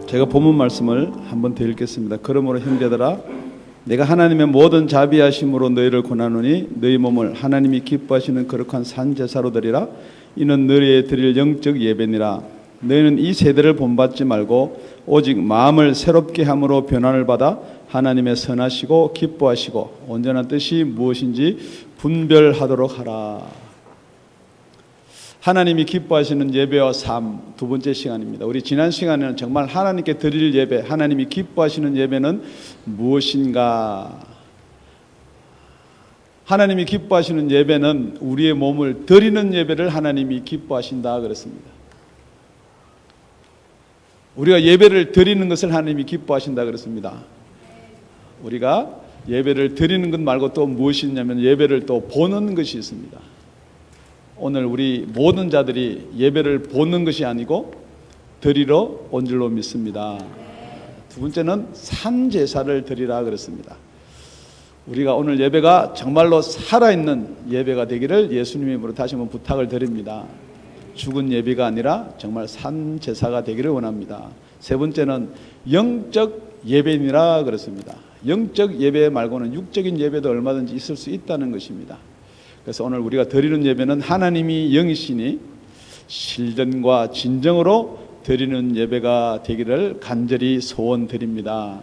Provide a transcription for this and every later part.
제가 본문 말씀을 한번 더 읽겠습니다. 그러므로 형제들아 내가 하나님의 모든 자비하심으로 너희를 권하노니 너희 몸을 하나님이 기뻐하시는 거룩한 산 제사로 드리라. 이는 너희에 드릴 영적 예배니라. 너희는 이 세대를 본받지 말고 오직 마음을 새롭게 함으로 변화를 받아 하나님의 선하시고 기뻐하시고 온전한 뜻이 무엇인지 분별하도록 하라. 하나님이 기뻐하시는 예배와 삶 두 번째 시간입니다. 우리 지난 시간에는 정말 하나님께 드릴 예배, 하나님이 기뻐하시는 예배는 무엇인가? 하나님이 기뻐하시는 예배는 우리의 몸을 드리는 예배를 하나님이 기뻐하신다 그랬습니다. 우리가 예배를 드리는 것을 하나님이 기뻐하신다 그랬습니다. 우리가 예배를 드리는 것 말고 또 무엇이 있냐면 예배를 또 보는 것이 있습니다. 오늘 우리 모든 자들이 예배를 보는 것이 아니고 드리러 온 줄로 믿습니다. 두 번째는 산제사를 드리라 그랬습니다. 우리가 오늘 예배가 정말로 살아있는 예배가 되기를 예수님의 이름으로 다시 한번 부탁을 드립니다. 죽은 예배가 아니라 정말 산제사가 되기를 원합니다. 세 번째는 영적 예배니라 그랬습니다. 영적 예배 말고는 육적인 예배도 얼마든지 있을 수 있다는 것입니다. 그래서 오늘 우리가 드리는 예배는 하나님이 영이시니 실전과 진정으로 드리는 예배가 되기를 간절히 소원드립니다.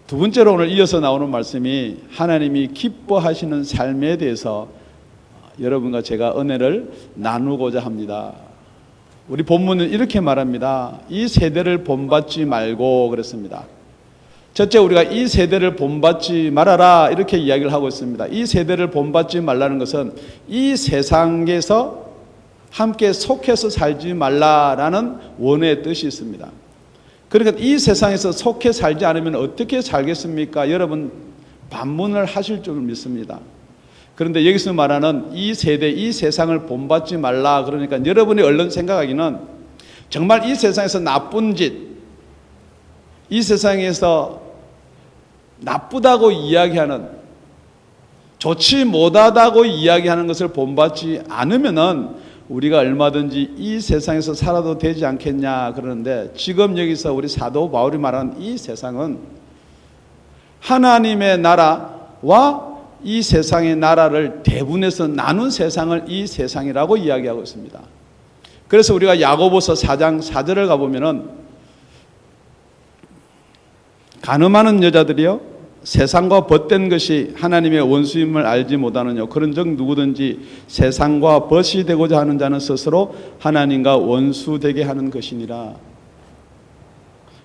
두 번째로 오늘 이어서 나오는 말씀이 하나님이 기뻐하시는 삶에 대해서 여러분과 제가 은혜를 나누고자 합니다. 우리 본문은 이렇게 말합니다. 이 세대를 본받지 말고 그랬습니다. 첫째, 우리가 이 세대를 본받지 말아라 이렇게 이야기를 하고 있습니다. 이 세대를 본받지 말라는 것은 이 세상에서 함께 속해서 살지 말라라는 원의 뜻이 있습니다. 그러니까 이 세상에서 속해 살지 않으면 어떻게 살겠습니까? 여러분 반문을 하실 줄 믿습니다. 그런데 여기서 말하는 이 세대, 이 세상을 본받지 말라 그러니까 여러분이 얼른 생각하기는 정말 이 세상에서 나쁜 짓, 이 세상에서 나쁘다고 이야기하는, 좋지 못하다고 이야기하는 것을 본받지 않으면은 우리가 얼마든지 이 세상에서 살아도 되지 않겠냐 그러는데, 지금 여기서 우리 사도 바울이 말하는 이 세상은 하나님의 나라와 이 세상의 나라를 대분해서 나눈 세상을 이 세상이라고 이야기하고 있습니다. 그래서 우리가 야고보서 4장 4절을 가보면은 간음하는 여자들이요 세상과 벗된 것이 하나님의 원수임을 알지 못하느냐. 그런즉 누구든지 세상과 벗이 되고자 하는 자는 스스로 하나님과 원수되게 하는 것이니라.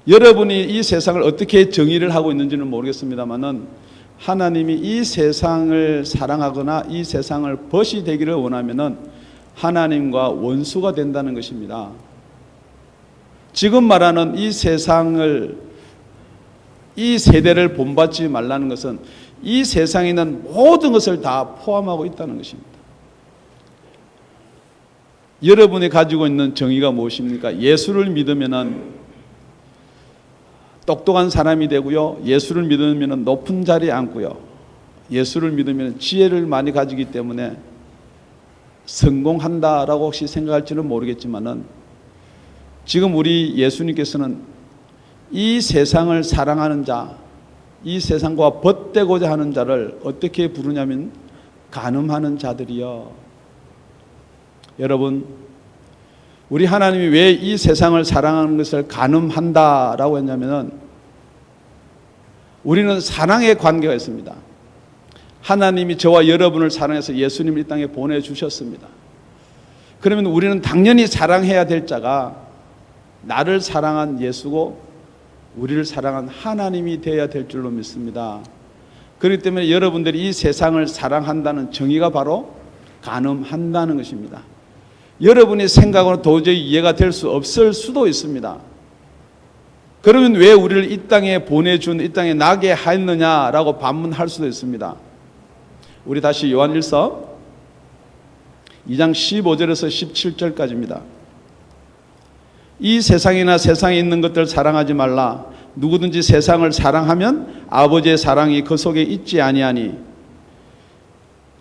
여러분이 이 세상을 어떻게 정의를 하고 있는지는 모르겠습니다만은 하나님이 이 세상을 사랑하거나 이 세상을 벗이 되기를 원하면은 하나님과 원수가 된다는 것입니다. 지금 말하는 이 세상을, 이 세대를 본받지 말라는 것은 이 세상에 있는 모든 것을 다 포함하고 있다는 것입니다. 여러분이 가지고 있는 정의가 무엇입니까? 예수를 믿으면 똑똑한 사람이 되고요, 예수를 믿으면 높은 자리에 앉고요, 예수를 믿으면 지혜를 많이 가지기 때문에 성공한다라고 혹시 생각할지는 모르겠지만은 지금 우리 예수님께서는 이 세상을 사랑하는 자, 이 세상과 벗되고자 하는 자를 어떻게 부르냐면 간음하는 자들이요. 여러분, 우리 하나님이 왜 이 세상을 사랑하는 것을 간음한다라고 했냐면은 우리는 사랑의 관계가 있습니다. 하나님이 저와 여러분을 사랑해서 예수님을 이 땅에 보내주셨습니다. 그러면 우리는 당연히 사랑해야 될 자가 나를 사랑한 예수고 우리를 사랑한 하나님이 되어야 될 줄로 믿습니다. 그렇기 때문에 여러분들이 이 세상을 사랑한다는 정의가 바로 간음한다는 것입니다. 여러분의 생각으로 도저히 이해가 될 수 없을 수도 있습니다. 그러면 왜 우리를 이 땅에 보내준, 이 땅에 나게 하였느냐라고 반문할 수도 있습니다. 우리 다시 요한 1서 2장 15절에서 17절까지입니다. 이 세상이나 세상에 있는 것들 사랑하지 말라. 누구든지 세상을 사랑하면 아버지의 사랑이 그 속에 있지 아니하니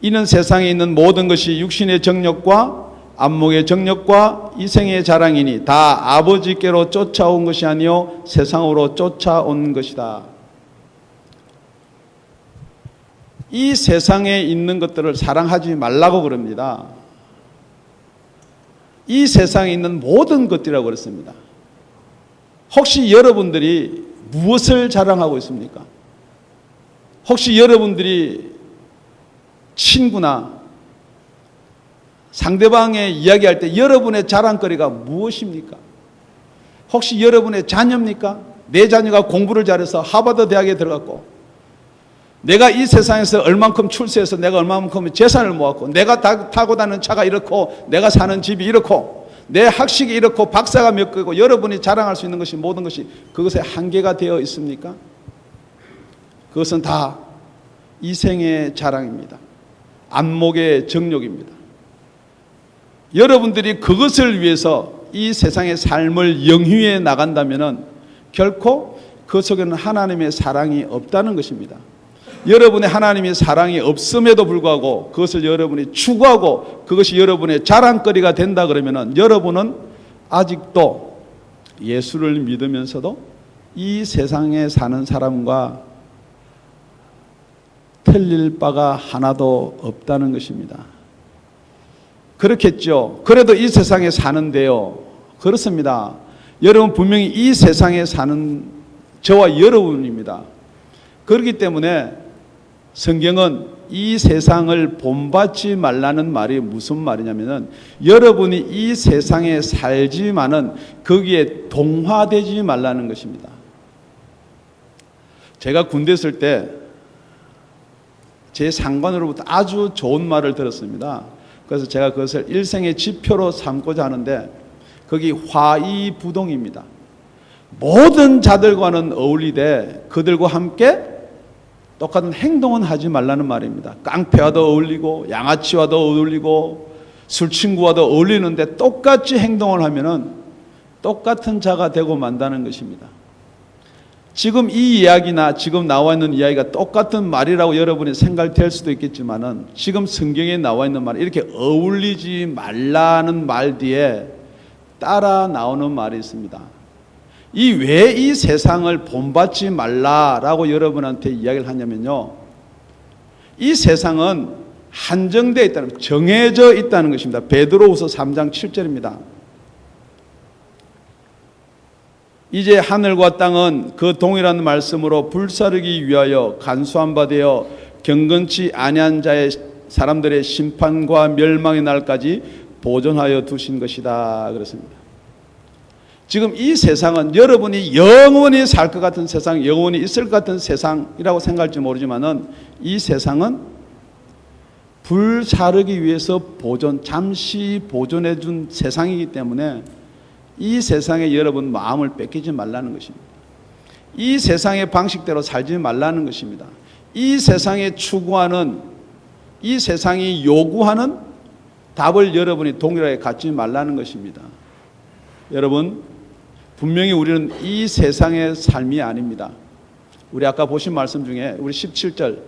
이는 세상에 있는 모든 것이 육신의 정욕과 안목의 정력과 이생의 자랑이니 다 아버지께로 쫓아온 것이 아니요 세상으로 쫓아온 것이다. 이 세상에 있는 것들을 사랑하지 말라고 그럽니다. 이 세상에 있는 모든 것들이라고 그랬습니다. 혹시 여러분들이 무엇을 자랑하고 있습니까? 혹시 여러분들이 친구나 상대방의 이야기할 때 여러분의 자랑거리가 무엇입니까? 혹시 여러분의 자녀입니까? 내 자녀가 공부를 잘해서 하버드 대학에 들어갔고, 내가 이 세상에서 얼만큼 출세해서 내가 얼만큼 재산을 모았고, 내가 타고 다니는 차가 이렇고, 내가 사는 집이 이렇고, 내 학식이 이렇고, 박사가 몇 개고, 여러분이 자랑할 수 있는 것이 모든 것이 그것에 한계가 되어 있습니까? 그것은 다 이생의 자랑입니다. 안목의 정욕입니다. 여러분들이 그것을 위해서 이 세상의 삶을 영위해 나간다면 결코 그 속에는 하나님의 사랑이 없다는 것입니다. 여러분의 하나님의 사랑이 없음에도 불구하고 그것을 여러분이 추구하고 그것이 여러분의 자랑거리가 된다 그러면 여러분은 아직도 예수를 믿으면서도 이 세상에 사는 사람과 틀릴 바가 하나도 없다는 것입니다. 그렇겠죠. 그래도 이 세상에 사는데요. 그렇습니다. 여러분 분명히 이 세상에 사는 저와 여러분입니다. 그렇기 때문에 성경은 이 세상을 본받지 말라는 말이 무슨 말이냐면은 여러분이 이 세상에 살지만은 거기에 동화되지 말라는 것입니다. 제가 군대 있을 때 제 상관으로부터 아주 좋은 말을 들었습니다. 그래서 제가 그것을 일생의 지표로 삼고자 하는데 거기 화이부동입니다. 모든 자들과는 어울리되 그들과 함께 똑같은 행동은 하지 말라는 말입니다. 깡패와도 어울리고 양아치와도 어울리고 술친구와도 어울리는데 똑같이 행동을 하면은 똑같은 자가 되고 만다는 것입니다. 지금 이 이야기나 지금 나와 있는 이야기가 똑같은 말이라고 여러분이 생각될 수도 있겠지만은 지금 성경에 나와 있는 말, 이렇게 어울리지 말라는 말 뒤에 따라 나오는 말이 있습니다. 왜 이 세상을 본받지 말라라고 여러분한테 이야기를 하냐면요, 이 세상은 한정되어 있다는, 정해져 있다는 것입니다. 베드로후서 3장 7절입니다. 이제 하늘과 땅은 그 동일한 말씀으로 불사르기 위하여 간수한 바 되어 경건치 아니한 자의 사람들의 심판과 멸망의 날까지 보존하여 두신 것이다 그랬습니다. 지금 이 세상은 여러분이 영원히 살 것 같은 세상, 영원히 있을 것 같은 세상이라고 생각할지 모르지만은 이 세상은 불사르기 위해서 잠시 보존해 준 세상이기 때문에 이 세상에 여러분 마음을 뺏기지 말라는 것입니다. 이 세상의 방식대로 살지 말라는 것입니다. 이 세상에 추구하는, 이 세상이 요구하는 답을 여러분이 동일하게 갖지 말라는 것입니다. 여러분, 분명히 우리는 이 세상의 삶이 아닙니다. 우리 아까 보신 말씀 중에 우리 17절,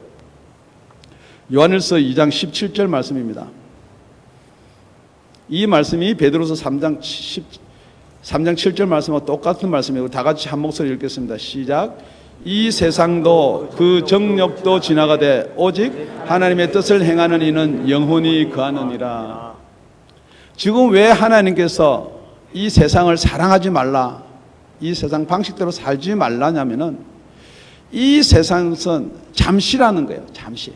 요한일서 2장 17절 말씀입니다. 이 말씀이 베드로서 3장 7절 말씀과 똑같은 말씀이고 다 같이 한 목소리 읽겠습니다. 시작. 이 세상도 그 정욕도 지나가되 오직 하나님의 뜻을 행하는 이는 영원히 거하느니라. 지금 왜 하나님께서 이 세상을 사랑하지 말라, 이 세상 방식대로 살지 말라냐면은 이 세상은 잠시라는 거예요. 잠시.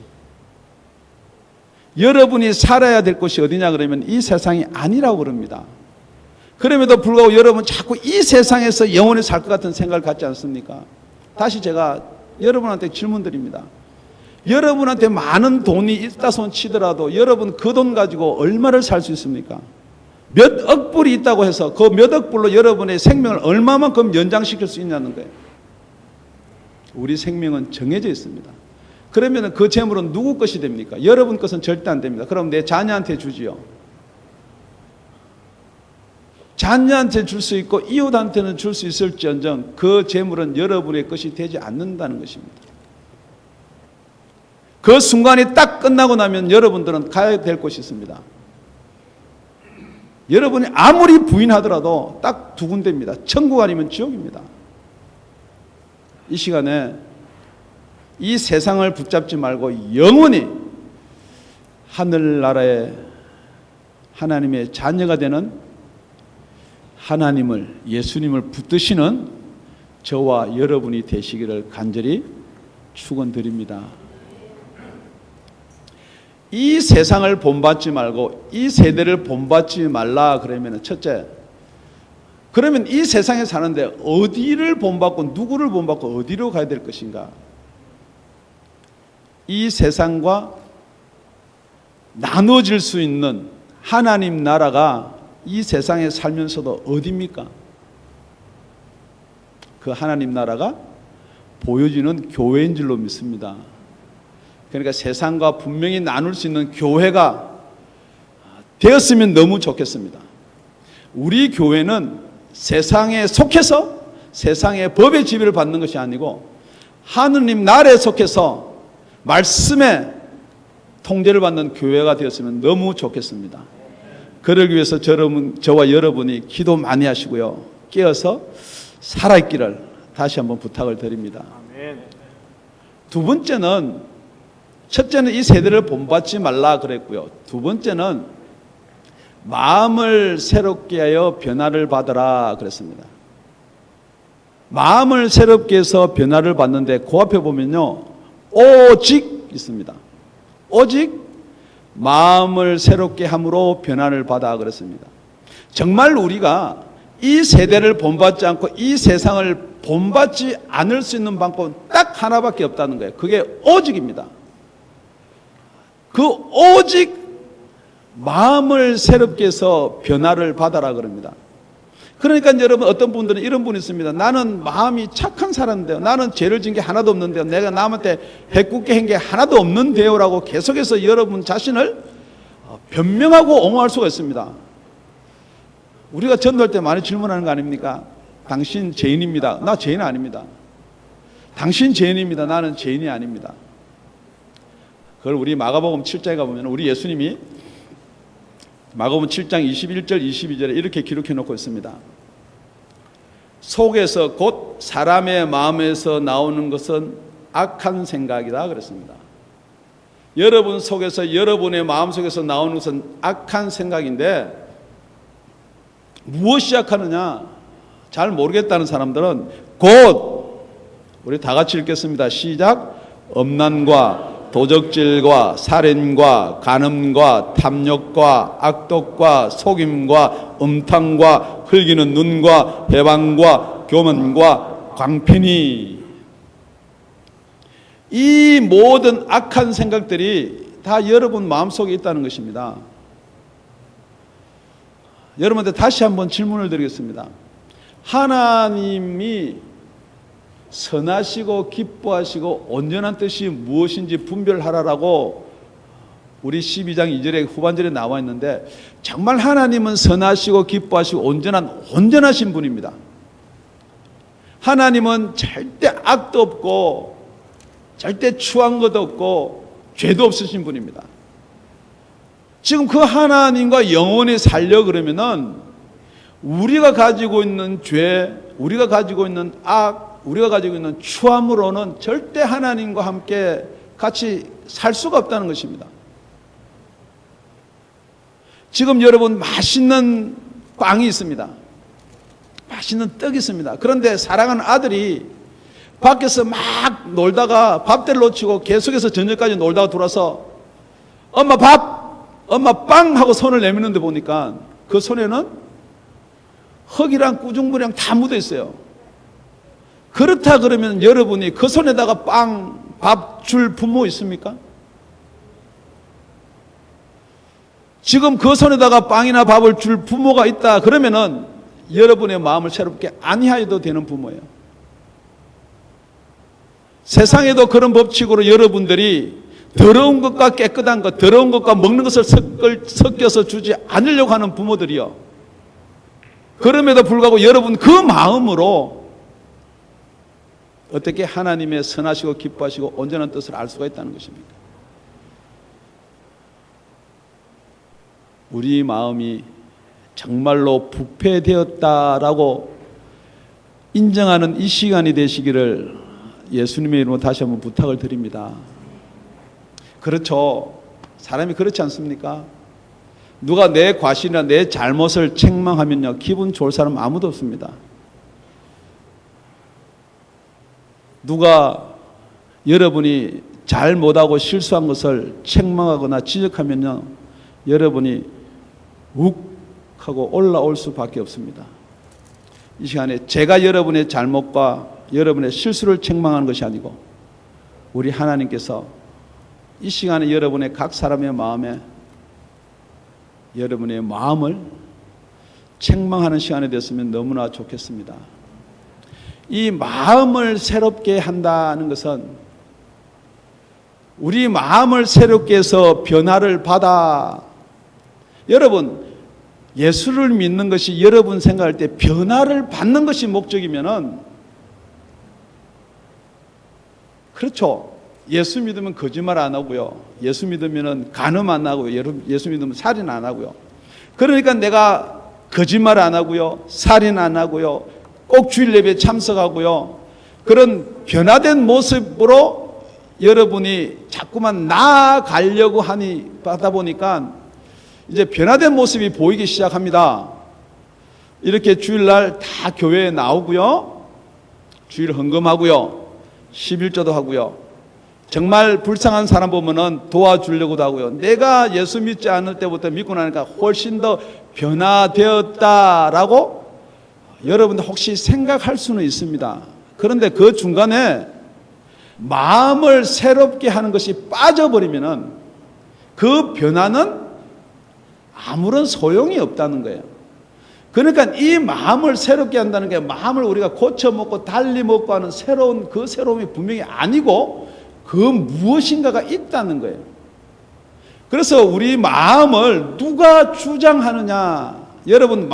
여러분이 살아야 될 곳이 어디냐 그러면 이 세상이 아니라고 그럽니다. 그럼에도 불구하고 여러분 자꾸 이 세상에서 영원히 살 것 같은 생각을 갖지 않습니까? 다시 제가 여러분한테 질문 드립니다. 여러분한테 많은 돈이 있다 손 치더라도 여러분 그 돈 가지고 얼마를 살 수 있습니까? 몇 억 불이 있다고 해서 그 몇 억 불로 여러분의 생명을 얼마만큼 연장시킬 수 있냐는 거예요. 우리 생명은 정해져 있습니다. 그러면 그 재물은 누구 것이 됩니까? 여러분 것은 절대 안 됩니다. 그럼 내 자녀한테 주지요. 자녀한테 줄 수 있고 이웃한테는 줄 수 있을지언정 그 재물은 여러분의 것이 되지 않는다는 것입니다. 그 순간이 딱 끝나고 나면 여러분들은 가야 될 곳이 있습니다. 여러분이 아무리 부인하더라도 딱 두 군데입니다. 천국 아니면 지옥입니다. 이 시간에 이 세상을 붙잡지 말고 영원히 하늘나라의 하나님의 자녀가 되는 하나님을, 예수님을 붙드시는 저와 여러분이 되시기를 간절히 축원드립니다. 이 세상을 본받지 말고 이 세대를 본받지 말라 그러면, 첫째, 그러면 이 세상에 사는데 어디를 본받고 누구를 본받고 어디로 가야 될 것인가? 이 세상과 나눠질 수 있는 하나님 나라가 이 세상에 살면서도 어디입니까? 그 하나님 나라가 보여지는 교회인 줄로 믿습니다. 그러니까 세상과 분명히 나눌 수 있는 교회가 되었으면 너무 좋겠습니다. 우리 교회는 세상에 속해서 세상의 법의 지배를 받는 것이 아니고 하느님 나라에 속해서 말씀의 통제를 받는 교회가 되었으면 너무 좋겠습니다. 그러기 위해서 저와 여러분이 기도 많이 하시고요, 깨어서 살아있기를 다시 한번 부탁을 드립니다. 두 번째는, 첫째는 이 세대를 본받지 말라 그랬고요, 두 번째는 마음을 새롭게 하여 변화를 받으라 그랬습니다. 마음을 새롭게 해서 변화를 받는데 그 앞에 보면요, 오직 있습니다. 오직 마음을 새롭게 함으로 변화를 받아 그랬습니다. 정말 우리가 이 세대를 본받지 않고 이 세상을 본받지 않을 수 있는 방법은 딱 하나밖에 없다는 거예요. 그게 오직입니다. 그 오직 마음을 새롭게 해서 변화를 받아라 그럽니다. 그러니까 여러분, 어떤 분들은 이런 분이 있습니다. 나는 마음이 착한 사람인데요, 나는 죄를 지은 게 하나도 없는데요, 내가 남한테 해롭게 한 게 하나도 없는데요 라고 계속해서 여러분 자신을 변명하고 옹호할 수가 있습니다. 우리가 전도할 때 많이 질문하는 거 아닙니까? 당신 죄인입니다. 나 죄인 아닙니다. 당신 죄인입니다. 나는 죄인이 아닙니다. 그걸 우리 마가복음 7장에 가보면 우리 예수님이 마가복음 7장 21절 22절에 이렇게 기록해 놓고 있습니다. 속에서 곧 사람의 마음에서 나오는 것은 악한 생각이다 그랬습니다. 여러분 속에서, 여러분의 마음속에서 나오는 것은 악한 생각인데 무엇이 악하느냐 잘 모르겠다는 사람들은 곧, 우리 다 같이 읽겠습니다. 시작. 음란과 도적질과 살인과 간음과 탐욕과 악독과 속임과 음탕과 흘기는 눈과 배반과 교만과 광편이, 이 모든 악한 생각들이 다 여러분 마음속에 있다는 것입니다. 여러분한테 다시 한번 질문을 드리겠습니다. 하나님이 선하시고 기뻐하시고 온전한 뜻이 무엇인지 분별하라라고 우리 12장 2절의 후반절에 나와 있는데, 정말 하나님은 선하시고 기뻐하시고 온전하신 분입니다. 하나님은 절대 악도 없고 절대 추한 것도 없고 죄도 없으신 분입니다. 지금 그 하나님과 영원히 살려 그러면은 우리가 가지고 있는 죄, 우리가 가지고 있는 악, 우리가 가지고 있는 추함으로는 절대 하나님과 함께 같이 살 수가 없다는 것입니다. 지금 여러분 맛있는 빵이 있습니다. 맛있는 떡이 있습니다. 그런데 사랑하는 아들이 밖에서 막 놀다가 밥대를 놓치고 계속해서 저녁까지 놀다가 돌아서 엄마 밥, 엄마 빵 하고 손을 내미는데 보니까 그 손에는 흙이랑 꾸중물이랑 다 묻어 있어요. 그렇다 그러면 여러분이 그 손에다가 빵, 밥 줄 부모 있습니까? 지금 그 손에다가 빵이나 밥을 줄 부모가 있다 그러면은 여러분의 마음을 새롭게 아니하여도 되는 부모예요. 세상에도 그런 법칙으로 여러분들이 더러운 것과 깨끗한 것, 더러운 것과 먹는 것을 섞여서 주지 않으려고 하는 부모들이요, 그럼에도 불구하고 여러분 그 마음으로 어떻게 하나님의 선하시고 기뻐하시고 온전한 뜻을 알 수가 있다는 것입니까? 우리 마음이 정말로 부패되었다라고 인정하는 이 시간이 되시기를 예수님의 이름으로 다시 한번 부탁을 드립니다. 그렇죠. 사람이 그렇지 않습니까? 누가 내 과실이나 내 잘못을 책망하면요, 기분 좋을 사람 아무도 없습니다. 누가 여러분이 잘못하고 실수한 것을 책망하거나 지적하면요, 여러분이 욱 하고 올라올 수밖에 없습니다. 이 시간에 제가 여러분의 잘못과 여러분의 실수를 책망하는 것이 아니고 우리 하나님께서 이 시간에 여러분의 각 사람의 마음에 여러분의 마음을 책망하는 시간이 됐으면 너무나 좋겠습니다. 이 마음을 새롭게 한다는 것은 우리 마음을 새롭게 해서 변화를 받아, 여러분 예수를 믿는 것이 여러분 생각할 때 변화를 받는 것이 목적이면은, 그렇죠. 예수 믿으면 거짓말 안 하고요. 예수 믿으면 간음 안 하고요. 예수 믿으면 살인 안 하고요. 그러니까 내가 거짓말 안 하고요. 살인 안 하고요. 꼭 주일 예배에 참석하고요. 그런 변화된 모습으로 여러분이 자꾸만 나아가려고 하다 보니까 이제 변화된 모습이 보이기 시작합니다. 이렇게 주일날 다 교회에 나오고요. 주일 헌금하고요. 11조도 하고요. 정말 불쌍한 사람 보면은 도와주려고도 하고요. 내가 예수 믿지 않을 때부터 믿고 나니까 훨씬 더 변화되었다라고 여러분들 혹시 생각할 수는 있습니다. 그런데 그 중간에 마음을 새롭게 하는 것이 빠져버리면은 그 변화는 아무런 소용이 없다는 거예요. 그러니까 이 마음을 새롭게 한다는 게 마음을 우리가 고쳐먹고 달리 먹고 하는 새로운 그 새로움이 분명히 아니고 그 무엇인가가 있다는 거예요. 그래서 우리 마음을 누가 주장하느냐, 여러분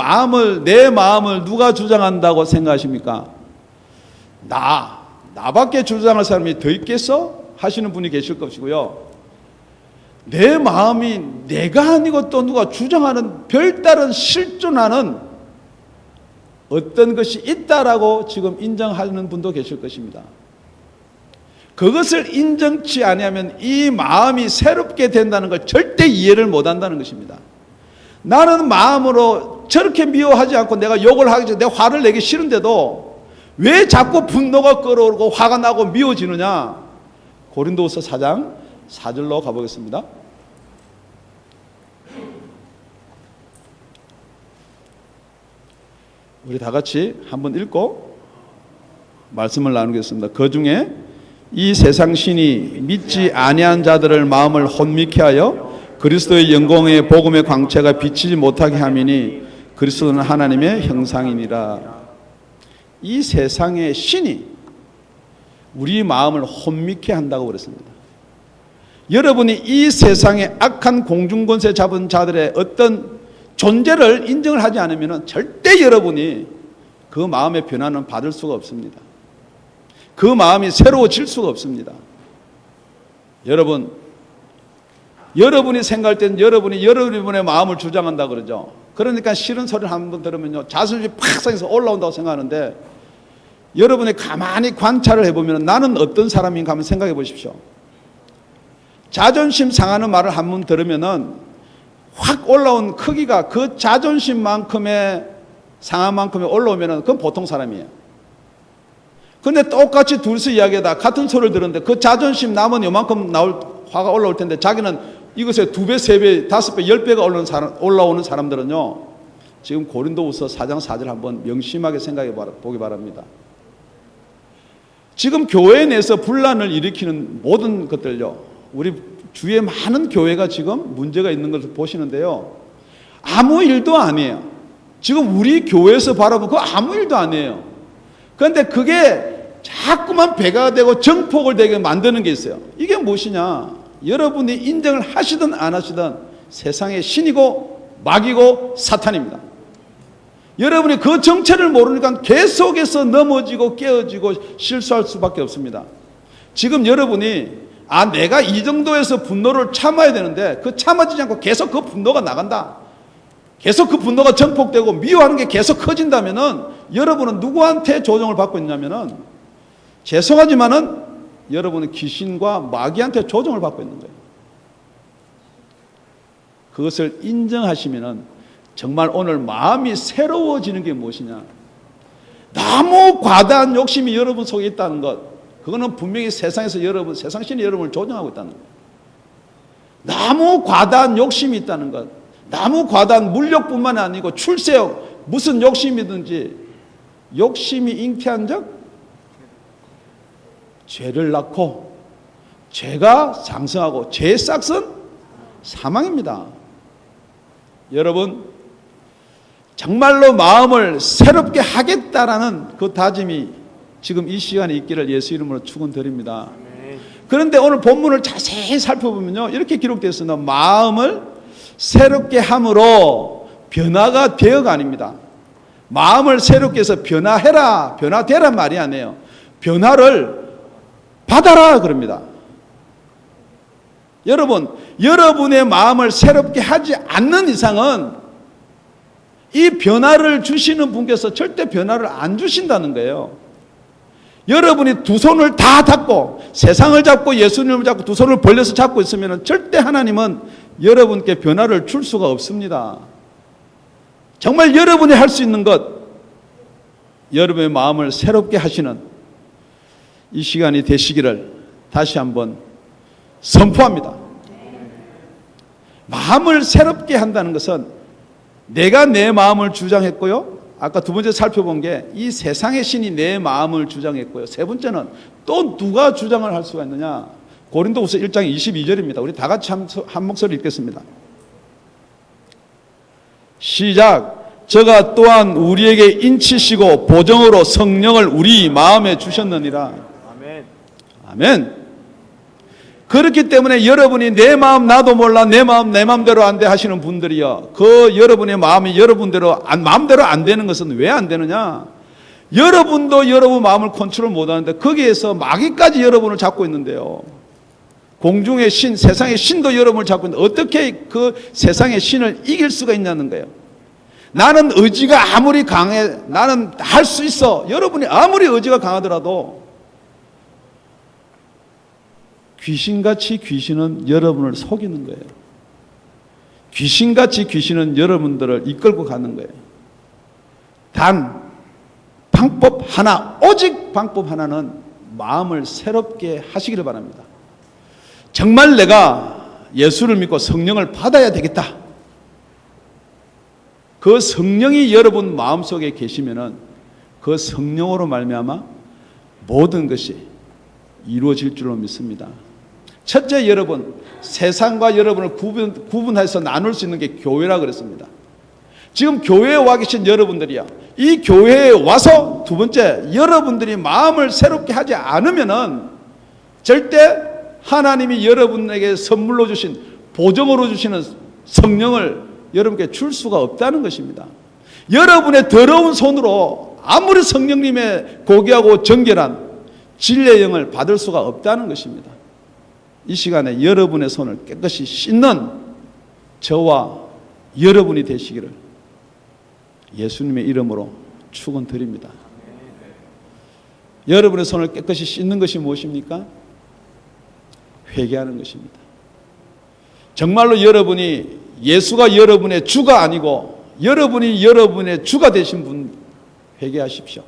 내 마음을 누가 주장한다고 생각하십니까? 나밖에 주장할 사람이 더 있겠어? 하시는 분이 계실 것이고요. 내 마음이 내가 아니고 또 누가 주장하는 별다른 실존하는 어떤 것이 있다라고 지금 인정하는 분도 계실 것입니다. 그것을 인정치 아니하면 이 마음이 새롭게 된다는 걸 절대 이해를 못한다는 것입니다. 나는 마음으로 저렇게 미워하지 않고 내가 욕을 하기 전에 내가 화를 내기 싫은데도 왜 자꾸 분노가 끓어오르고 화가 나고 미워지느냐? 고린도후서 4장 4절로 가보겠습니다. 우리 다 같이 한번 읽고 말씀을 나누겠습니다. 그 중에 이 세상 신이 믿지 아니한 자들을 마음을 혼미케 하여 그리스도의 영광의 복음의 광채가 비치지 못하게 함이니 그리스도는 하나님의 형상이니라. 이 세상의 신이 우리 마음을 혼미케 한다고 그랬습니다. 여러분이 이 세상의 악한 공중권세 잡은 자들의 어떤 존재를 인정을 하지 않으면 절대 여러분이 그 마음의 변화는 받을 수가 없습니다. 그 마음이 새로워질 수가 없습니다. 여러분이 생각할 때는 여러분의 마음을 주장한다 그러죠. 그러니까 싫은 소리를 한번 들으면요, 자존심이 팍 상해서 올라온다고 생각하는데, 여러분이 가만히 관찰을 해보면 나는 어떤 사람인가 한번 생각해 보십시오. 자존심 상하는 말을 한번 들으면은 확 올라온 크기가 그 자존심만큼의 상한 만큼의 올라오면은 그건 보통 사람이에요. 근데 똑같이 둘이서 이야기하다 같은 소리를 들었는데 그 자존심 남은 요만큼 화가 올라올 텐데 자기는 이것에 2배, 3배, 5배, 10배가 올라오는 사람들은요, 지금 고린도후서 4장 4절 한번 명심하게 생각해 보기 바랍니다. 지금 교회 내에서 분란을 일으키는 모든 것들요, 우리 주위에 많은 교회가 지금 문제가 있는 것을 보시는데요, 아무 일도 아니에요. 지금 우리 교회에서 바라보면 그거 아무 일도 아니에요. 그런데 그게 자꾸만 배가 되고 정폭을 되게 만드는 게 있어요. 이게 무엇이냐? 여러분이 인정을 하시든 안 하시든 세상의 신이고 마귀고 사탄입니다. 여러분이 그 정체를 모르니까 계속해서 넘어지고 깨어지고 실수할 수밖에 없습니다. 지금 여러분이 내가 이 정도에서 분노를 참아야 되는데 그 참아지지 않고 계속 그 분노가 나간다. 계속 그 분노가 증폭되고 미워하는 게 계속 커진다면은 여러분은 누구한테 조종을 받고 있냐면은 죄송하지만은 여러분은 귀신과 마귀한테 조종을 받고 있는 거예요. 그것을 인정하시면은 정말 오늘 마음이 새로워지는 게 무엇이냐? 너무 과다한 욕심이 여러분 속에 있다는 것, 그거는 분명히 세상에서 여러분, 세상신이 여러분을 조종하고 있다는 거예요. 너무 과다한 욕심이 있다는 것, 너무 과다한 물욕뿐만 아니고 출세욕, 무슨 욕심이든지 욕심이 잉태한 적 죄를 낳고 죄가 장성하고 죄의 싹은 사망입니다. 여러분, 정말로 마음을 새롭게 하겠다라는 그 다짐이 지금 이 시간에 있기를 예수 이름으로 축원드립니다. 그런데 오늘 본문을 자세히 살펴보면요, 이렇게 기록되어 있습니다. 마음을 새롭게 함으로 변화가 되어가 아닙니다. 마음을 새롭게 해서 변화해라, 변화되란 말이 아니에요. 변화를 받아라 그럽니다. 여러분, 여러분의 마음을 새롭게 하지 않는 이상은 이 변화를 주시는 분께서 절대 변화를 안 주신다는 거예요. 여러분이 두 손을 다 잡고 세상을 잡고 예수님을 잡고 두 손을 벌려서 잡고 있으면 절대 하나님은 여러분께 변화를 줄 수가 없습니다. 정말 여러분이 할 수 있는 것, 여러분의 마음을 새롭게 하시는 이 시간이 되시기를 다시 한번 선포합니다. 마음을 새롭게 한다는 것은 내가 내 마음을 주장했고요, 아까 두 번째 살펴본 게 이 세상의 신이 내 마음을 주장했고요, 세 번째는 또 누가 주장을 할 수가 있느냐? 고린도후서 1장 22절입니다. 우리 다 같이 한 목소리 읽겠습니다. 시작. 저가 또한 우리에게 인치시고 보정으로 성령을 우리 마음에 주셨느니라. 아멘. 아멘. 그렇기 때문에 여러분이 내 마음 나도 몰라, 내 마음 내 마음대로 안 돼 하시는 분들이요, 그 여러분의 마음이 여러분대로 마음대로 안 되는 것은 왜 안 되느냐? 여러분도 여러분 마음을 컨트롤 못 하는데 거기에서 마귀까지 여러분을 잡고 있는데요. 공중의 신, 세상의 신도 여러분을 잡고 있는데 어떻게 그 세상의 신을 이길 수가 있냐는 거예요. 나는 의지가 아무리 강해, 나는 할 수 있어. 여러분이 아무리 의지가 강하더라도 귀신같이 귀신은 여러분을 속이는 거예요. 귀신같이 귀신은 여러분들을 이끌고 가는 거예요. 단 방법 하나, 오직 방법 하나는 마음을 새롭게 하시기를 바랍니다. 정말 내가 예수를 믿고 성령을 받아야 되겠다. 그 성령이 여러분 마음속에 계시면은 그 성령으로 말미암아 모든 것이 이루어질 줄로 믿습니다. 첫째, 여러분, 세상과 여러분을 구분해서 나눌 수 있는 게 교회라 그랬습니다. 지금 교회에 와 계신 여러분들이야, 이 교회에 와서 두 번째, 여러분들이 마음을 새롭게 하지 않으면은 절대 하나님이 여러분에게 선물로 주신, 보정으로 주시는 성령을 여러분께 줄 수가 없다는 것입니다. 여러분의 더러운 손으로 아무리 성령님의 고귀하고 정결한 진리의 영을 받을 수가 없다는 것입니다. 이 시간에 여러분의 손을 깨끗이 씻는 저와 여러분이 되시기를 예수님의 이름으로 축원드립니다. 여러분의 손을 깨끗이 씻는 것이 무엇입니까? 회개하는 것입니다. 정말로 여러분이 예수가 여러분의 주가 아니고 여러분이 여러분의 주가 되신 분 회개하십시오.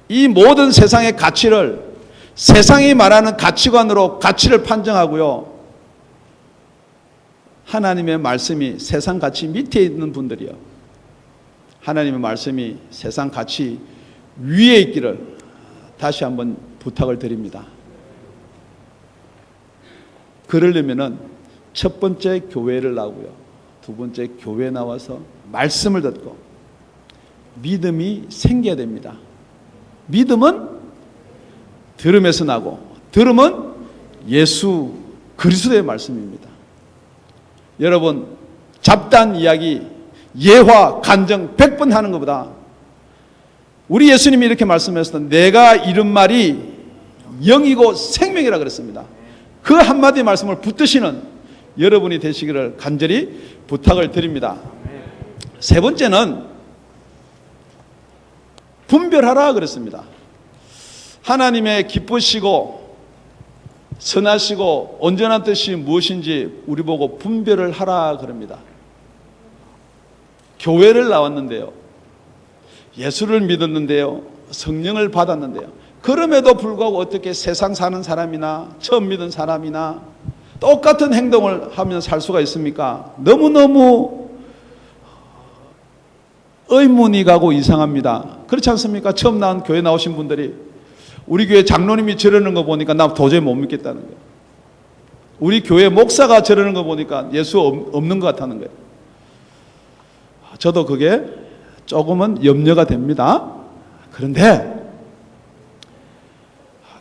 이 모든 세상의 가치를 세상이 말하는 가치관으로 가치를 판정하고요, 하나님의 말씀이 세상 가치 밑에 있는 분들이요, 하나님의 말씀이 세상 가치 위에 있기를 다시 한번 부탁을 드립니다. 그러려면은 첫 번째 교회를 나오고요, 두 번째 교회 나와서 말씀을 듣고 믿음이 생겨야 됩니다. 믿음은 들음에서 나고 들음은 예수 그리스도의 말씀입니다. 여러분, 잡다한 이야기, 예화, 간증 100번 하는 것보다 우리 예수님이 이렇게 말씀하셨던 내가 이른 말이 영이고 생명이라 그랬습니다. 그 한마디 말씀을 붙드시는 여러분이 되시기를 간절히 부탁을 드립니다. 세 번째는 분별하라 그랬습니다. 하나님의 기쁘시고 선하시고 온전한 뜻이 무엇인지 우리 보고 분별을 하라 그럽니다. 교회를 나왔는데요, 예수를 믿었는데요, 성령을 받았는데요, 그럼에도 불구하고 어떻게 세상 사는 사람이나 처음 믿은 사람이나 똑같은 행동을 하면 살 수가 있습니까? 너무너무 의문이 가고 이상합니다. 그렇지 않습니까? 처음 나온 교회 나오신 분들이 우리 교회 장로님이 저러는 거 보니까 나 도저히 못 믿겠다는 거예요. 우리 교회 목사가 저러는 거 보니까 예수 없는 것 같다는 거예요. 저도 그게 조금은 염려가 됩니다. 그런데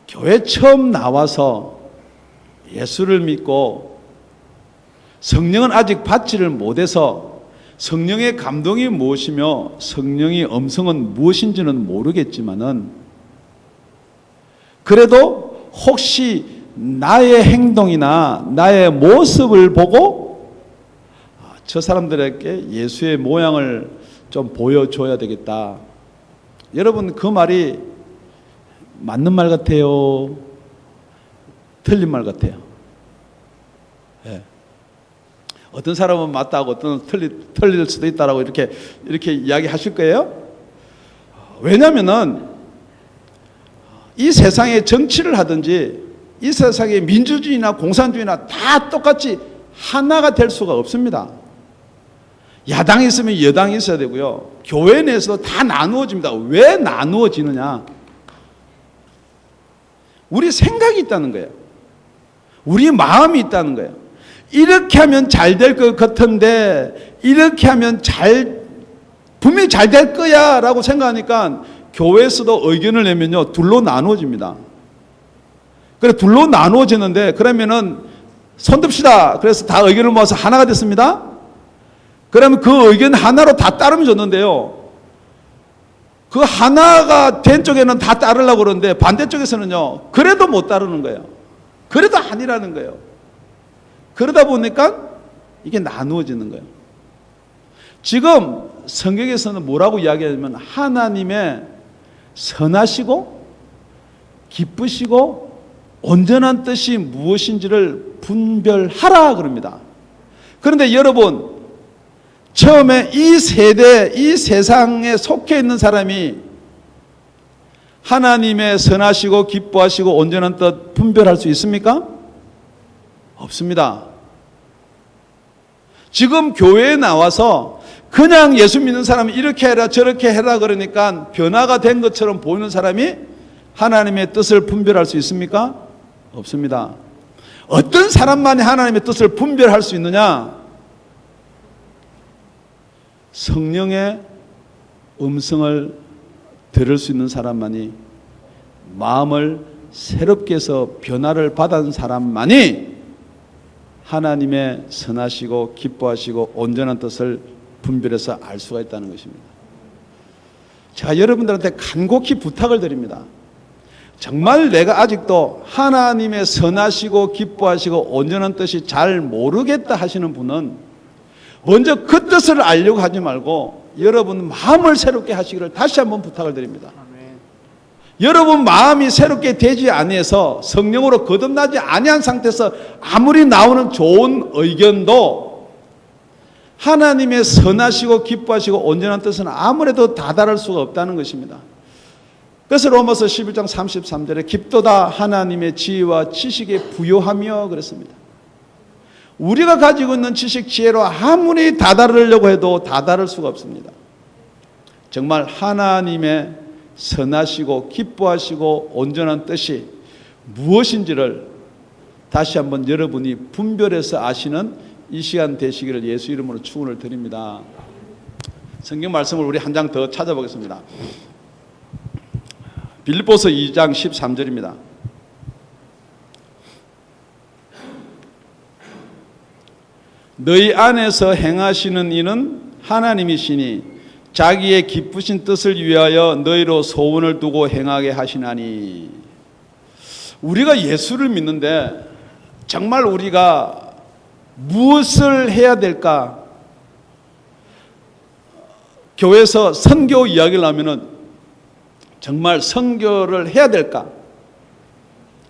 교회 처음 나와서 예수를 믿고 성령은 아직 받지를 못해서 성령의 감동이 무엇이며 성령의 음성은 무엇인지는 모르겠지만은 그래도 혹시 나의 행동이나 나의 모습을 보고 저 사람들에게 예수의 모양을 좀 보여줘야 되겠다. 여러분, 그 말이 맞는 말 같아요? 틀린 말 같아요? 예. 어떤 사람은 맞다고 어떤 틀릴 수도 있다라고 이렇게 이야기하실 거예요. 왜냐하면은 이 세상에 정치를 하든지 이 세상에 민주주의나 공산주의나 다 똑같이 하나가 될 수가 없습니다. 야당이 있으면 여당이 있어야 되고요. 교회 내에서도 다 나누어집니다. 왜 나누어지느냐? 우리 생각이 있다는 거예요. 우리 마음이 있다는 거예요. 이렇게 하면 잘 될 것 같은데 이렇게 하면 분명히 잘 될 거야 라고 생각하니까 교회에서도 의견을 내면요, 둘로 나누어집니다. 그래, 둘로 나누어지는데 그러면은 손듭시다. 그래서 다 의견을 모아서 하나가 됐습니다. 그러면 그 의견 하나로 다 따르면 좋는데요, 그 하나가 된 쪽에는 다 따르려고 그러는데 반대쪽에서는요, 그래도 못 따르는 거예요. 그래도 아니라는 거예요. 그러다 보니까 이게 나누어지는 거예요. 지금 성경에서는 뭐라고 이야기하냐면 하나님의 선하시고 기쁘시고 온전한 뜻이 무엇인지를 분별하라 그럽니다. 그런데 여러분, 처음에 이 세대, 이 세상에 속해 있는 사람이 하나님의 선하시고 기뻐하시고 온전한 뜻 분별할 수 있습니까? 없습니다. 지금 교회에 나와서 그냥 예수 믿는 사람이 이렇게 해라 저렇게 해라 그러니까 변화가 된 것처럼 보이는 사람이 하나님의 뜻을 분별할 수 있습니까? 없습니다. 어떤 사람만이 하나님의 뜻을 분별할 수 있느냐? 성령의 음성을 들을 수 있는 사람만이, 마음을 새롭게 해서 변화를 받은 사람만이 하나님의 선하시고 기뻐하시고 온전한 뜻을 분별해서 알 수가 있다는 것입니다. 제가 여러분들한테 간곡히 부탁을 드립니다. 정말 내가 아직도 하나님의 선하시고 기뻐하시고 온전한 뜻이 잘 모르겠다 하시는 분은 먼저 그 뜻을 알려고 하지 말고 여러분 마음을 새롭게 하시기를 다시 한번 부탁을 드립니다. 여러분 마음이 새롭게 되지 아니해서 성령으로 거듭나지 아니한 상태에서 아무리 나오는 좋은 의견도 하나님의 선하시고 기뻐하시고 온전한 뜻은 아무래도 다다를 수가 없다는 것입니다. 그래서 로마서 11장 33절에 깊도다 하나님의 지혜와 지식에 부요하며 그랬습니다. 우리가 가지고 있는 지식 지혜로 아무리 다다르려고 해도 다다를 수가 없습니다. 정말 하나님의 선하시고 기뻐하시고 온전한 뜻이 무엇인지를 다시 한번 여러분이 분별해서 아시는 이 시간 되시기를 예수 이름으로 축원을 드립니다. 성경 말씀을 우리 한 장 더 찾아보겠습니다. 빌립보서 2장 13절입니다. 너희 안에서 행하시는 이는 하나님이시니 자기의 기쁘신 뜻을 위하여 너희로 소원을 두고 행하게 하시나니. 우리가 예수를 믿는데 정말 우리가 무엇을 해야 될까? 교회에서 선교 이야기를 하면은 정말 선교를 해야 될까?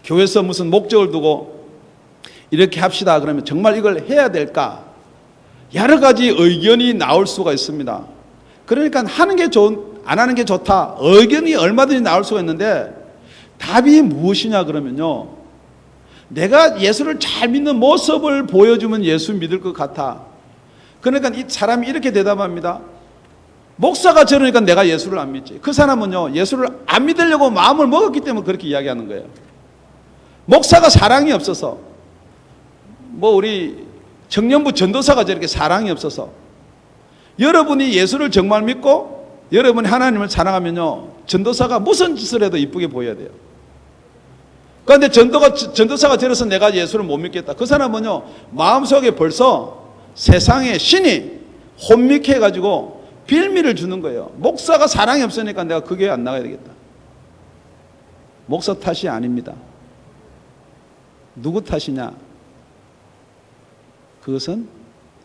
교회에서 무슨 목적을 두고 이렇게 합시다 그러면 정말 이걸 해야 될까? 여러 가지 의견이 나올 수가 있습니다. 그러니까 하는 게 좋은, 안 하는 게 좋다. 의견이 얼마든지 나올 수가 있는데 답이 무엇이냐 그러면요. 내가 예수를 잘 믿는 모습을 보여주면 예수 믿을 것 같아. 그러니까 이 사람이 이렇게 대답합니다. 목사가 저러니까 내가 예수를 안 믿지. 그 사람은요, 예수를 안 믿으려고 마음을 먹었기 때문에 그렇게 이야기하는 거예요. 목사가 사랑이 없어서, 우리 청년부 전도사가 저렇게 사랑이 없어서, 여러분이 예수를 정말 믿고 여러분이 하나님을 사랑하면요, 전도사가 무슨 짓을 해도 이쁘게 보여야 돼요. 그런데 전도사가 저래서 내가 예수를 못 믿겠다. 그 사람은요, 마음속에 벌써 세상의 신이 혼미케 해가지고 빌미를 주는 거예요. 목사가 사랑이 없으니까 내가 그 교회 안 나가야 되겠다. 목사 탓이 아닙니다. 누구 탓이냐? 그것은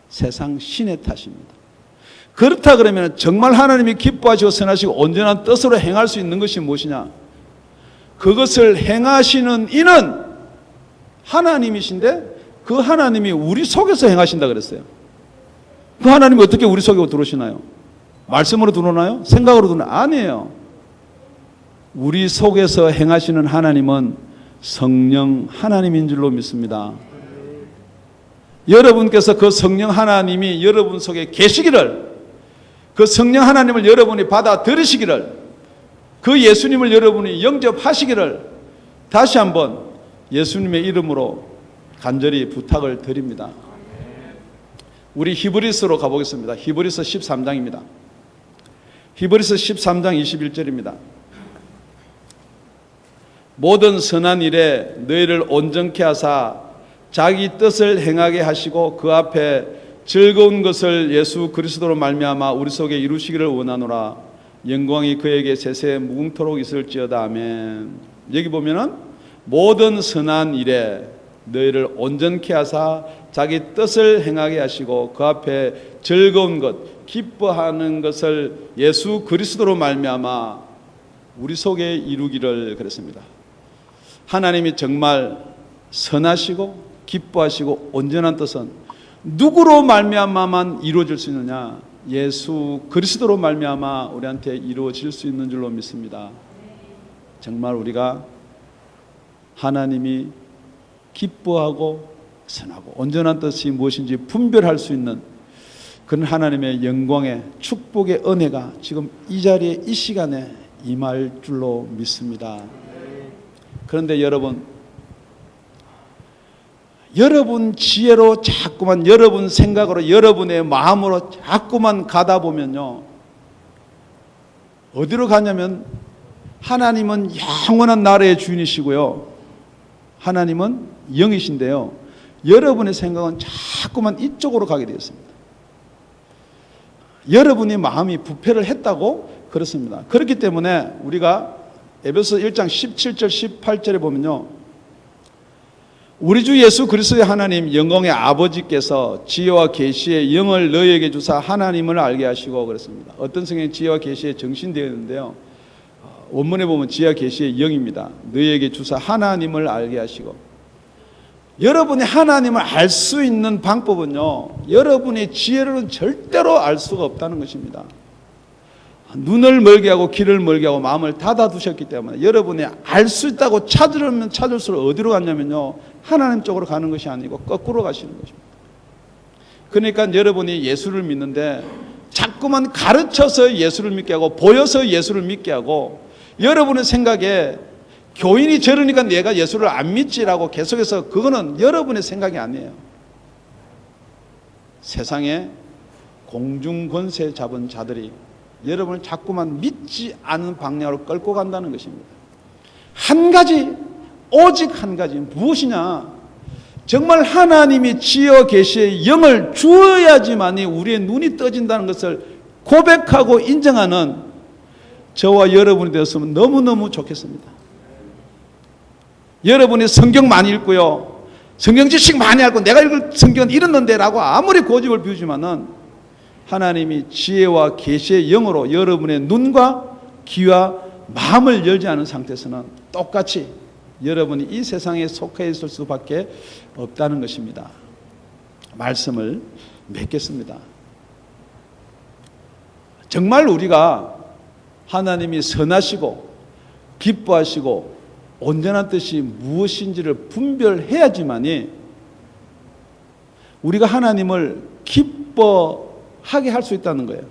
세상 신의 탓입니다. 그렇다 그러면 정말 하나님이 기뻐하시고 선하시고 온전한 뜻으로 행할 수 있는 것이 무엇이냐? 그것을 행하시는 이는 하나님이신데 그 하나님이 우리 속에서 행하신다 그랬어요. 그 하나님이 어떻게 우리 속에 들어오시나요? 말씀으로 들어오나요? 생각으로 들어오나요? 아니에요. 우리 속에서 행하시는 하나님은 성령 하나님인 줄로 믿습니다. 여러분께서 그 성령 하나님이 여러분 속에 계시기를, 그 성령 하나님을 여러분이 받아들이시기를, 그 예수님을 여러분이 영접하시기를 다시 한번 예수님의 이름으로 간절히 부탁을 드립니다. 우리 히브리서로 가보겠습니다. 히브리서 13장입니다. 히브리서 13장 21절입니다. 모든 선한 일에 너희를 온전케 하사 자기 뜻을 행하게 하시고 그 앞에 즐거운 것을 예수 그리스도로 말미암아 우리 속에 이루시기를 원하노라. 영광이 그에게 세세 무궁토록 있을지어다. 아멘. 여기 보면은 모든 선한 일에 너희를 온전케 하사 자기 뜻을 행하게 하시고 그 앞에 즐거운 것, 기뻐하는 것을 예수 그리스도로 말미암아 우리 속에 이루기를 그랬습니다. 하나님이 정말 선하시고 기뻐하시고 온전한 뜻은 누구로 말미암아만 이루어질 수 있느냐? 예수 그리스도로 말미암아 우리한테 이루어질 수 있는 줄로 믿습니다. 정말 우리가 하나님이 기뻐하고 선하고 온전한 뜻이 무엇인지 분별할 수 있는 그런 하나님의 영광의 축복의 은혜가 지금 이 자리에 이 시간에 임할 줄로 믿습니다. 그런데 여러분 지혜로 자꾸만, 여러분 생각으로, 여러분의 마음으로 자꾸만 가다 보면요, 어디로 가냐면 하나님은 영원한 나라의 주인이시고요, 하나님은 영이신데요, 여러분의 생각은 자꾸만 이쪽으로 가게 되었습니다. 여러분의 마음이 부패를 했다고 그렇습니다. 그렇기 때문에 우리가 에베소 1장 17절 18절에 보면요, 우리 주 예수 그리스도의 하나님 영광의 아버지께서 지혜와 계시의 영을 너희에게 주사 하나님을 알게 하시고 그랬습니다. 어떤 성경에 지혜와 계시의 정신되어 있는데요, 원문에 보면 지혜와 계시의 영입니다. 너희에게 주사 하나님을 알게 하시고, 여러분이 하나님을 알 수 있는 방법은요, 여러분의 지혜로는 절대로 알 수가 없다는 것입니다. 눈을 멀게 하고 귀를 멀게 하고 마음을 닫아두셨기 때문에 여러분이 알 수 있다고 찾으려면 찾을수록 어디로 갔냐면요, 하나님 쪽으로 가는 것이 아니고 거꾸로 가시는 것입니다. 그러니까 여러분이 예수를 믿는데 자꾸만 가르쳐서 예수를 믿게 하고 보여서 예수를 믿게 하고, 여러분의 생각에 교인이 저러니까 내가 예수를 안 믿지라고 계속해서, 그거는 여러분의 생각이 아니에요. 세상에 공중권세 잡은 자들이 여러분을 자꾸만 믿지 않은 방향으로 끌고 간다는 것입니다. 한 가지, 오직 한 가지, 무엇이냐? 정말 하나님이 지어 계시의 영을 주어야지만이 우리의 눈이 떠진다는 것을 고백하고 인정하는 저와 여러분이 되었으면 너무너무 좋겠습니다. 여러분이 성경 많이 읽고요, 성경 지식 많이 알고 내가 읽을 성경은 이랬는데 라고 아무리 고집을 피우지만은 하나님이 지혜와 계시의 영으로 여러분의 눈과 귀와 마음을 열지 않은 상태에서는 똑같이 여러분이 이 세상에 속해 있을 수밖에 없다는 것입니다. 말씀을 맺겠습니다. 정말 우리가 하나님이 선하시고 기뻐하시고 온전한 뜻이 무엇인지를 분별해야지만이 우리가 하나님을 기뻐하게 할 수 있다는 거예요.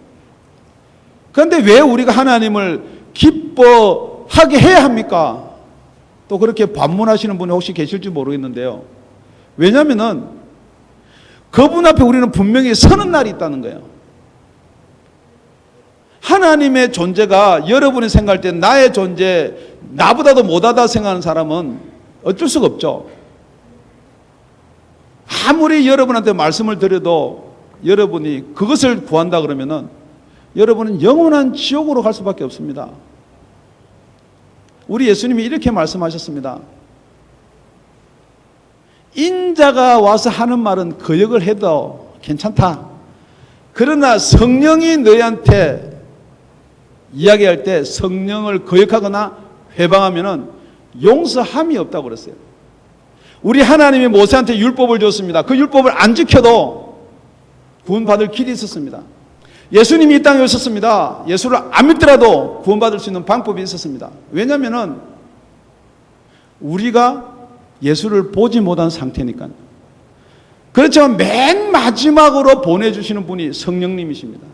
그런데 왜 우리가 하나님을 기뻐하게 해야 합니까? 또 그렇게 반문하시는 분이 혹시 계실지 모르겠는데요. 왜냐하면 그분 앞에 우리는 분명히 서는 날이 있다는 거예요. 하나님의 존재가 여러분이 생각할 때 나의 존재, 나보다도 못하다 생각하는 사람은 어쩔 수가 없죠. 아무리 여러분한테 말씀을 드려도 여러분이 그것을 구한다 그러면은 여러분은 영원한 지옥으로 갈 수밖에 없습니다. 우리 예수님이 이렇게 말씀하셨습니다. 인자가 와서 하는 말은 거역을 해도 괜찮다. 그러나 성령이 너희한테 이야기할 때 성령을 거역하거나 회방하면은 용서함이 없다고 그랬어요. 우리 하나님이 모세한테 율법을 줬습니다. 그 율법을 안 지켜도 구원받을 길이 있었습니다. 예수님이 이 땅에 오셨습니다. 예수를 안 믿더라도 구원받을 수 있는 방법이 있었습니다. 왜냐하면 우리가 예수를 보지 못한 상태니까요. 그렇지만 맨 마지막으로 보내주시는 분이 성령님이십니다.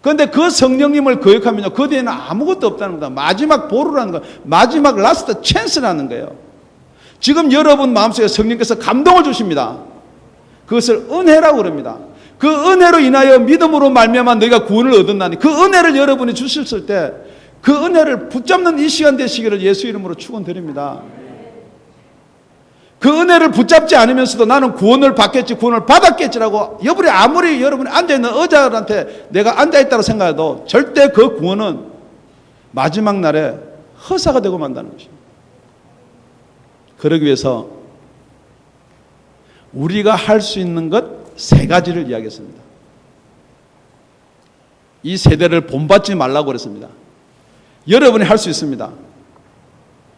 그런데 그 성령님을 거역하면요, 그 뒤에는 아무것도 없다는 겁니다. 마지막 보루라는 거, 마지막 라스트 찬스라는 거예요. 지금 여러분 마음속에 성령께서 감동을 주십니다. 그것을 은혜라고 그럽니다. 그 은혜로 인하여 믿음으로 말미암아 너희가 구원을 얻었나니, 그 은혜를 여러분이 주셨을 때 그 은혜를 붙잡는 이 시간 되시기를 예수 이름으로 축원드립니다. 그 은혜를 붙잡지 않으면서도 나는 구원을 받겠지, 구원을 받았겠지라고 아무리 여러분이 앉아있는 의자한테 내가 앉아있다고 생각해도 절대 그 구원은 마지막 날에 허사가 되고 만다는 것입니다. 그러기 위해서 우리가 할 수 있는 것 세 가지를 이야기했습니다. 이 세대를 본받지 말라고 그랬습니다. 여러분이 할 수 있습니다.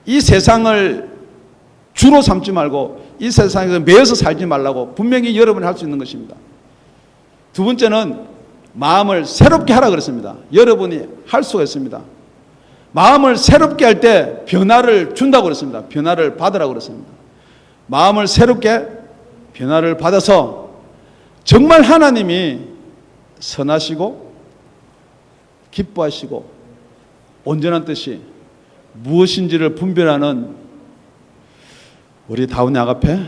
이 세상을 주로 삼지 말고 이 세상에서 매여서 살지 말라고 분명히 여러분이 할 수 있는 것입니다. 두 번째는 마음을 새롭게 하라 그랬습니다. 여러분이 할 수가 있습니다. 마음을 새롭게 할 때 변화를 준다고 그랬습니다. 변화를 받으라고 그랬습니다. 마음을 새롭게 변화를 받아서 정말 하나님이 선하시고 기뻐하시고 온전한 뜻이 무엇인지를 분별하는 우리 다운 야갑회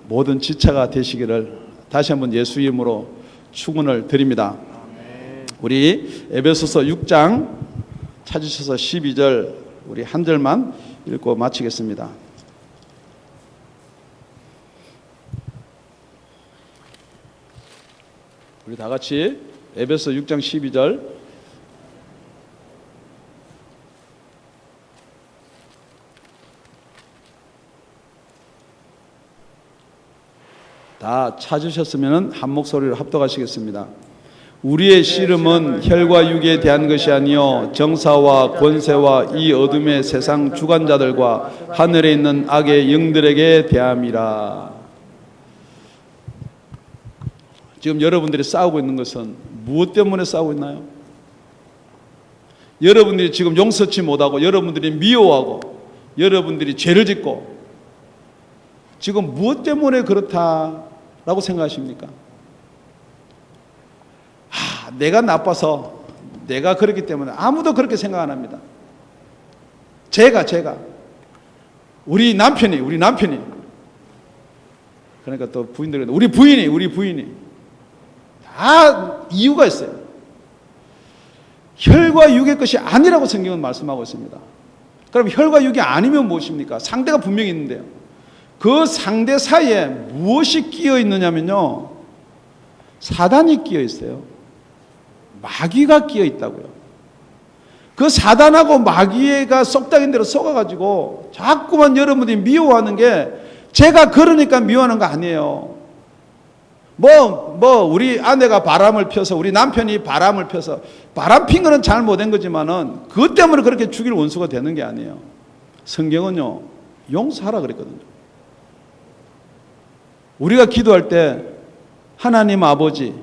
모든 지체가 되시기를 다시 한번 예수 이름으로 축원을 드립니다. 우리 에베소서 6장 찾으셔서 12절 우리 한 절만 읽고 마치겠습니다. 우리 다 같이 에베소 6장 12절 다 찾으셨으면 한 목소리로 합독하시겠습니다. 우리의 씨름은 혈과 육에 대한 것이 아니요 정사와 권세와 이 어둠의 세상 주관자들과 하늘에 있는 악의 영들에게 대함이라. 지금 여러분들이 싸우고 있는 것은 무엇 때문에 싸우고 있나요? 여러분들이 지금 용서치 못하고 여러분들이 미워하고 여러분들이 죄를 짓고 지금 무엇 때문에 그렇다라고 생각하십니까? 내가 나빠서 내가 그렇기 때문에 아무도 그렇게 생각 안 합니다. 제가 우리 남편이 그러니까 또 부인들은 우리 부인이 다 이유가 있어요. 혈과 육의 것이 아니라고 성경은 말씀하고 있습니다. 그럼 혈과 육이 아니면 무엇입니까? 상대가 분명히 있는데요. 그 상대 사이에 무엇이 끼어 있느냐면요, 사단이 끼어 있어요. 마귀가 끼어 있다고요. 그 사단하고 마귀가 쏙닥인 대로 속아가지고 자꾸만 여러분들이 미워하는 게 제가 그러니까 미워하는 거 아니에요. 우리 아내가 바람을 펴서, 우리 남편이 바람을 펴서, 바람 핀 거는 잘못된 거지만은 그것 때문에 그렇게 죽일 원수가 되는 게 아니에요. 성경은요, 용서하라 그랬거든요. 우리가 기도할 때 하나님 아버지,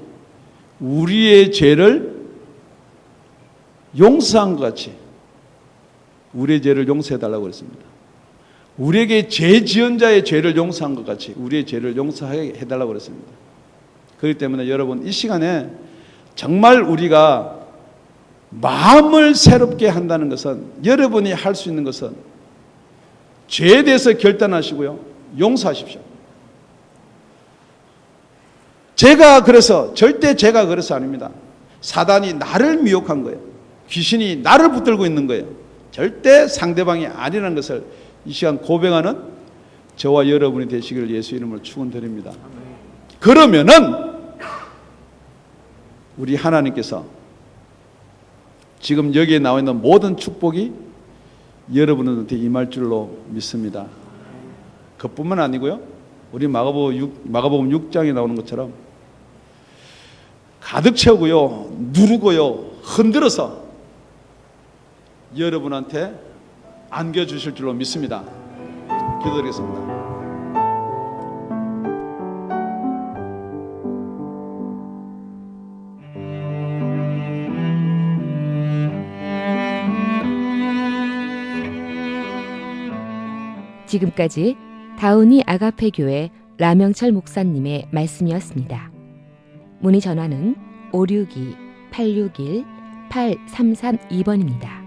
우리의 죄를 용서한 것 같이 우리의 죄를 용서해달라고 그랬습니다. 우리에게 죄 지은 자의 죄를 용서한 것 같이 우리의 죄를 용서하게 해달라고 그랬습니다. 그렇기 때문에 여러분, 이 시간에 정말 우리가 마음을 새롭게 한다는 것은, 여러분이 할 수 있는 것은 죄에 대해서 결단하시고요, 용서하십시오. 절대 제가 그래서 아닙니다. 사단이 나를 미혹한 거예요. 귀신이 나를 붙들고 있는 거예요. 절대 상대방이 아니라는 것을 이 시간 고백하는 저와 여러분이 되시기를 예수 이름으로 축원드립니다. 그러면은 우리 하나님께서 지금 여기에 나와 있는 모든 축복이 여러분한테 임할 줄로 믿습니다. 그뿐만 아니고요, 우리 마가복음 6장에 나오는 것처럼 가득 채우고요, 누르고요, 흔들어서 여러분한테 안겨주실 줄로 믿습니다. 기도드리겠습니다. 지금까지 다운이 아가페 교회 라명철 목사님의 말씀이었습니다. 문의 전화는 562-861-8332번입니다.